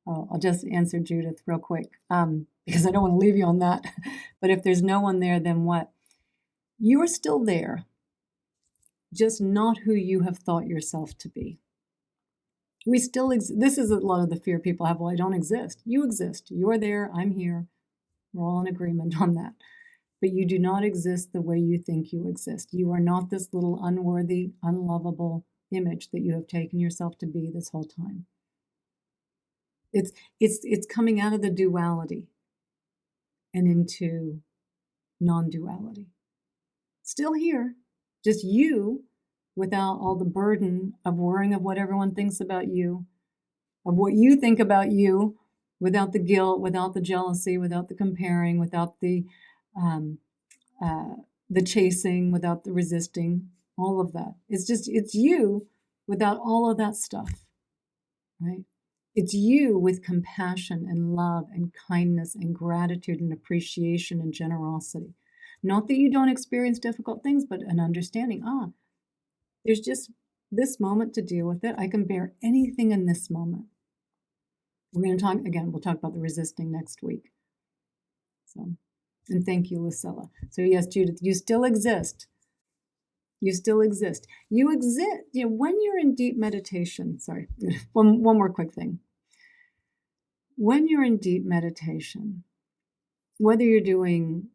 I'll just answer Judith real quick, because I don't want to leave you on that. But if there's no one there, then what? You are still there, just not who you have thought yourself to be. We still exist. This is a lot of the fear people have. Well, I don't exist. You exist. You're there. I'm here. We're all in agreement on that. But you do not exist the way you think you exist. You are not this little unworthy, unlovable image that you have taken yourself to be this whole time. It's coming out of the duality and into non-duality. Still here, just you, without all the burden of worrying of what everyone thinks about you, of what you think about you, without the guilt, without the jealousy, without the comparing, without the chasing, without the resisting, all of that. It's you without all of that stuff, right? It's you with compassion and love and kindness and gratitude and appreciation and generosity. Not that you don't experience difficult things, but an understanding, there's just this moment to deal with it. I can bear anything in this moment. We're going to talk, again, we'll talk about the resisting next week. So, and thank you, Lucilla. So yes, Judith, you still exist. You still exist. You exist, when you're in deep meditation, sorry, one more quick thing. When you're in deep meditation, whether you're doing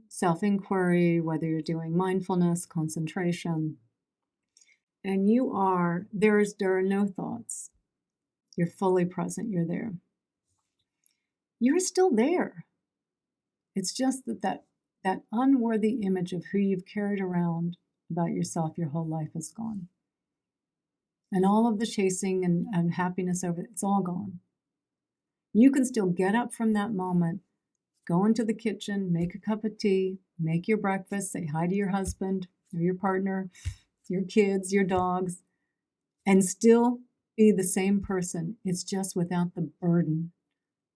self-inquiry, whether you're doing mindfulness, concentration, and there are no thoughts. You're fully present, you're there. You're still there. It's just that unworthy image of who you've carried around about yourself your whole life is gone. And all of the chasing and happiness over it, it's all gone. You can still get up from that moment, go into the kitchen, make a cup of tea, make your breakfast, say hi to your husband or your partner, your kids, your dogs, and still be the same person. It's just without the burden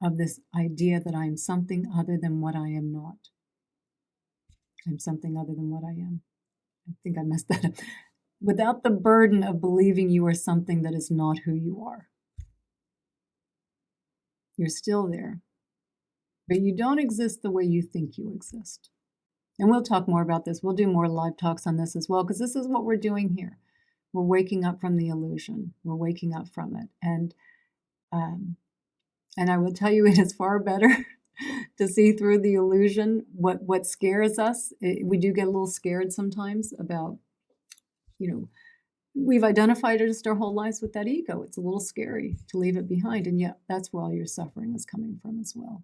of this idea that I am something other than what I am not. I'm something other than what I am. I think I messed that up. Without the burden of believing you are something that is not who you are. You're still there, but you don't exist the way you think you exist. And we'll talk more about this. We'll do more live talks on this as well, because this is what we're doing here. We're waking up from the illusion. We're waking up from it. And I will tell you, it is far better to see through the illusion. What scares us, we do get a little scared sometimes about, we've identified just our whole lives with that ego. It's a little scary to leave it behind. And yet that's where all your suffering is coming from as well.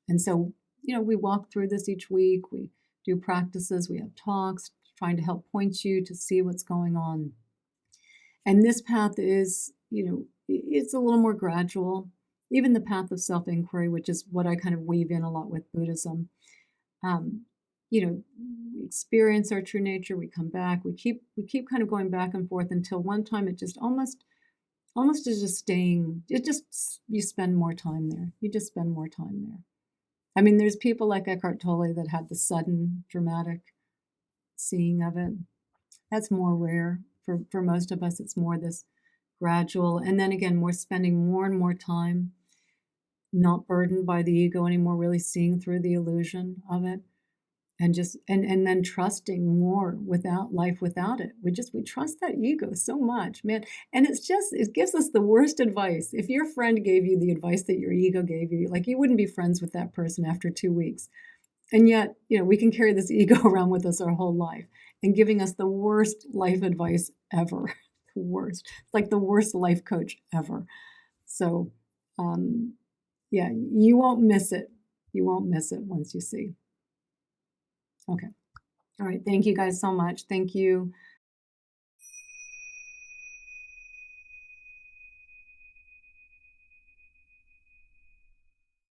And so, we walk through this each week. We do practices. We have talks trying to help point you to see what's going on. And this path is, it's a little more gradual. Even the path of self-inquiry, which is what I kind of weave in a lot with Buddhism. We experience our true nature. We come back. We keep kind of going back and forth until one time it just almost is just staying. You spend more time there. You just spend more time there. I mean, there's people like Eckhart Tolle that had the sudden, dramatic seeing of it. That's more rare. For most of us, it's more this gradual. And then again, we're spending more and more time not burdened by the ego anymore, really seeing through the illusion of it. And just and then trusting more without life without it. We trust that ego so much, man. And it gives us the worst advice. If your friend gave you the advice that your ego gave you, like, you wouldn't be friends with that person after 2 weeks. And yet, we can carry this ego around with us our whole life and giving us the worst life advice ever. The worst. It's like the worst life coach ever. So, you won't miss it. You won't miss it once you see. Okay. All right. Thank you guys so much. Thank you.